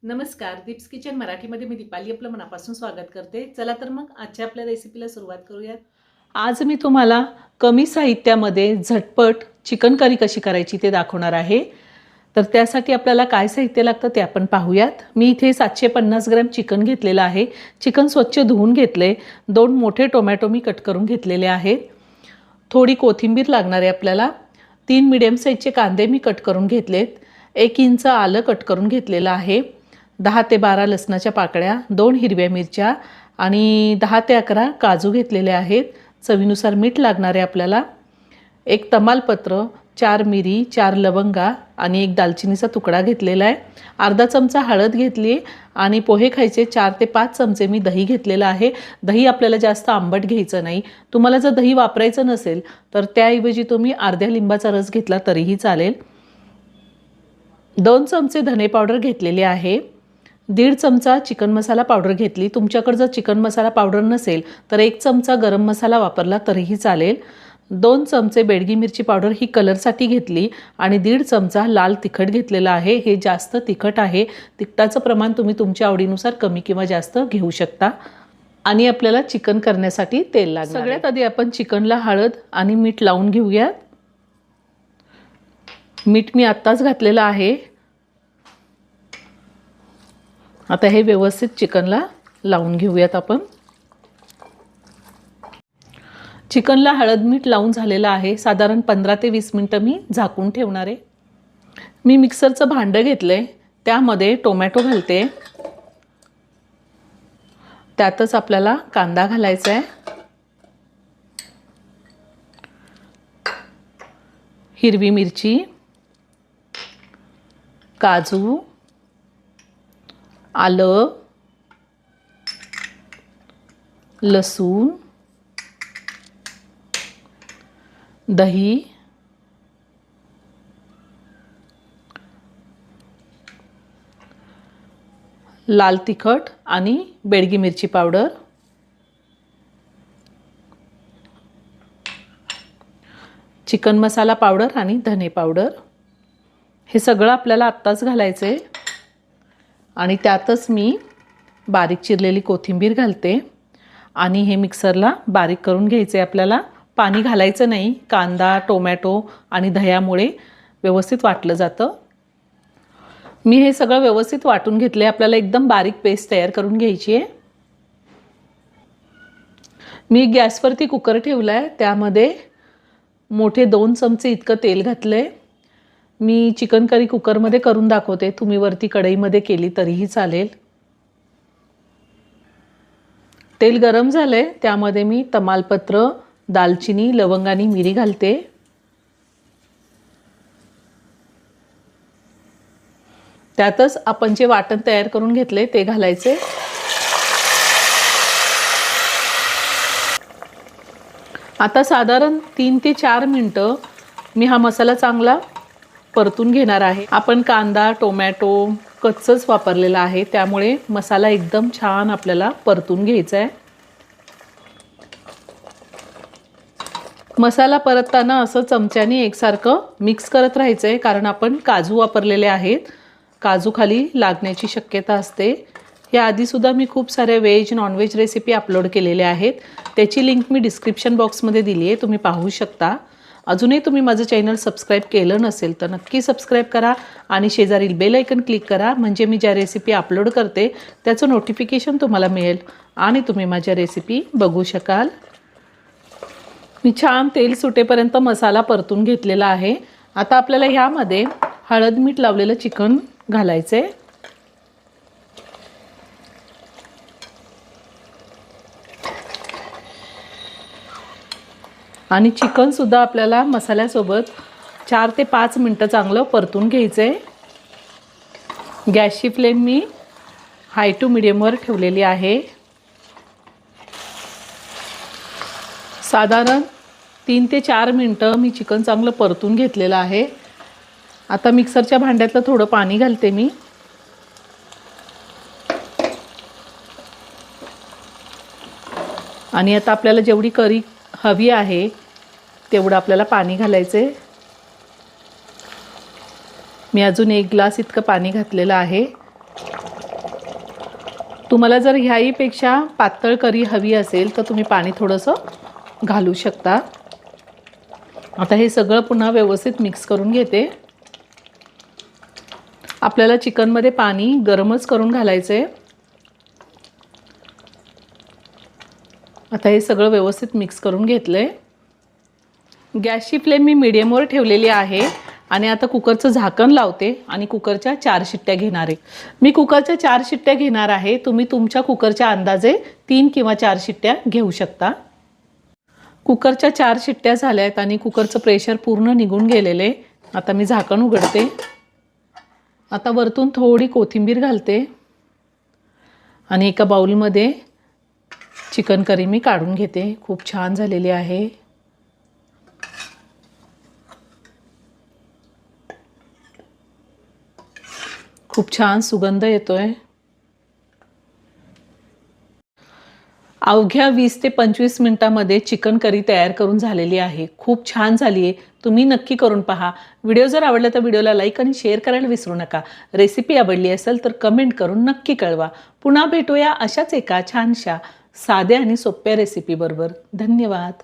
नमस्कार, दीप्स किचन मराठीमध्ये मी दीपाली आपलं मनापासून स्वागत करते। चला तर मग आजच्या आपल्या रेसिपीला सुरुवात करूयात। आज मी तुम्हाला कमी साहित्यामध्ये झटपट चिकन करी कशी करायची ते दाखवणार आहे। तर त्यासाठी आपल्याला काय साहित्य लागतं ते आपण पाहूयात। मी इथे 750 ग्रॅम चिकन घेतलेलं आहे। चिकन स्वच्छ धुवून घेतले। 2 मोठे टोमॅटो मी कट करून घेतलेले आहेत। थोडी कोथिंबीर लागणार आहे आपल्याला। 3 मीडियम साईजचे कांदे मी कट करून घेतलेत। 1 इंच आलं कट करून घेतलेलं आहे। 10 ते 12 लसणाच्या पाकळ्या, 2 हिरव्या मिरच्या आणि 10 ते 11 काजू घेतलेले आहेत। चवीनुसार मीठ लागणार आहे आपल्याला। 1 तमालपत्र, 4 मिरी, 4 लवंगा आणि 1 दालचिनीचा तुकडा घेतलेला आहे। अर्धा चमचा हळद घेतली आणि पोहे खायचे 4 ते 5 चमचे मी दही घेतलेलं आहे। दही आपल्याला जास्त आंबट घ्यायचं नाही। तुम्हाला जर दही वापरायचं नसेल तर त्याऐवजी तुम्ही अर्ध्या लिंबाचा रस घेतला तरीही चालेल। 2 चमचे धने पावडर घेतलेले आहे। 1.5 चमचा चिकन मसाला पावडर घेतली। तुमच्याकडे जर चिकन मसाला पावडर नसेल तर 1 चमचा गरम मसाला वापरला तरीही चालेल। 2 चमचे बेडगी मिरची पावडर ही कलरसाठी घेतली आणि 1.5 चमचा लाल तिखट घेतलेला आहे। हे जास्त तिखट आहे। तिखटाचं प्रमाण तुम्ही तुमच्या आवडीनुसार कमी किंवा जास्त घेऊ शकता। आणि आपल्याला चिकन करण्यासाठी तेल लागणार। सगळ्यात आधी आपण चिकनला हळद आणि मीठ लावून घेऊया। मीठ मी आत्ताच घातलेलं आहे। आता हे व्यवस्थित चिकनला लावून घेऊयात आपण। चिकनला हळद मीठ लावून झालेलं आहे। साधारण 15 ते 20 मिनिटं मी झाकून ठेवणार आहे। मी मिक्सरचं भांडं घेतलंय, त्यामध्ये टोमॅटो घालते। त्यातच आपल्याला कांदा घालायचा आहे, हिरवी मिरची, काजू, आलं, लसूण, दही, लाल तिखट आणि बेडगी मिरची पावडर, चिकन मसाला पावडर आणि धने पावडर। हे सगळं आपल्याला आत्ताच घालायचं आहे आणि त्यातच मी बारीक चिरलेली कोथिंबीर घालते आणि हे मिक्सरला बारीक करून घ्यायचे आपल्याला। पाणी घालायचं नाही। कांदा, टोमॅटो आणि दह्यामुळे व्यवस्थित वाटलं जातं। मी हे सगळं व्यवस्थित वाटून घेतले। आपल्याला एकदम बारीक पेस्ट तयार करून घ्यायची आहे। मी गॅसवरती कुकर ठेवलाय, त्यामध्ये मोठे 2 चमचे इतकं तेल घातलंय। मी चिकन करी कुकरमध्ये करून दाखवते, तुम्ही वरती कढईमध्ये केली तरीही चालेल। तेल गरम झालंय, त्यामध्ये मी तमालपत्र, दालचिनी, लवंग आणि मिरी घालते। त्यातच आपण जे वाटण तयार करून घेतले ते घालायचे। आता साधारण 3 ते 4 मिनिटं मी हा मसाला चांगला परतून घेणार आहे। आपण कांदा, टोमॅटो कच्चंच वापरलेला आहे, त्यामुळे मसाला एकदम छान आपल्याला परतून घ्यायचा आहे। मसाला परतताना असं चमच्याने एकसारखं मिक्स करत राहायचं आहे, कारण आपण काजू वापरलेले आहेत। काजू खाली लागण्याची शक्यता असते। या आधीसुद्धा मी खूप साऱ्या व्हेज नॉनव्हेज रेसिपी अपलोड केलेल्या आहेत, त्याची लिंक मी डिस्क्रिप्शन बॉक्समध्ये दिली आहे, तुम्ही पाहू शकता। अजूनही तुम्ही माझं चॅनल सबस्क्राईब केलं नसेल तर नक्की सबस्क्राईब करा आणि शेजारील बेल आयकन क्लिक करा, म्हणजे मी ज्या रेसिपी अपलोड करते त्याचं नोटिफिकेशन तुम्हाला मिळेल आणि तुम्ही माझ्या रेसिपी बघू शकाल। मी छान तेल सुटेपर्यंत मसाला परतून घेतलेला आहे। आता आपल्याला ह्यामध्ये हळद मीठ लावलेलं चिकन घालायचे आणि चिकन सुद्धा आपल्याला मसाल्यासोबत 4 ते 5 मिनिटं चांगलं परतून घ्यायचंय। गॅसची फ्लेम मी हाय टू मीडियमवर ठेवलेली आहे। साधारण 3 ते 4 मिनिटं मी चिकन चांगलं परतून घेतलेलं आहे। आता मिक्सरच्या भांड्यातलं थोडं पाणी घालते मी आणि आता आपल्याला जेवढी करी हवी आहे तेवढं आपल्याला पाणी घालायचे। मी अजून 1 ग्लास इतकं पाणी घातलेलं आहे। तुम्हाला जर ह्याहीपेक्षा पातळ करी हवी असेल तर तुम्ही पाणी थोडंसं घालू शकता. आता हे सगळं पुन्हा व्यवस्थित मिक्स करून घेते. आपल्याला चिकनमध्ये पाणी गरमच करून घालायचं आहे. आता हे सगळं व्यवस्थित मिक्स करून घेतलं आहे. गॅसची फ्लेम मी मीडियमवर ठेवलेली आहे आणि आता कुकरचं झाकण लावते आणि कुकरच्या 4 शिट्ट्या घेणार आहे. मी कुकरच्या 4 शिट्ट्या घेणार आहे. तुम्ही तुमच्या कुकरच्या अंदाजे 3 किंवा 4 शिट्ट्या घेऊ शकता. कुकरच्या 4 शिट्ट्या झाल्या आहेत आणि कुकरचं प्रेशर पूर्ण निघून गेलेलं आहे. आता मी झाकण उघडते. आता वरतून थोडी कोथिंबीर घालते आणि एका बाउलमध्ये चिकन करी मी काढून घेते. खूप छान झालेली आहे. खूप छान सुगंध येतोय. अवघ्या 20 ते 25 मिनिटांमध्ये चिकन करी तयार करून झालेली आहे. खूप छान झाली आहे. तुम्ही नक्की करून पहा. व्हिडिओ जर आवडला तर व्हिडिओला लाईक आणि शेअर करायला विसरू नका. रेसिपी आवडली असेल तर कमेंट करून नक्की कळवा. पुन्हा भेटूया अशाच एका छानशा साध्या आणि सोप्या रेसिपीबरोबर. धन्यवाद.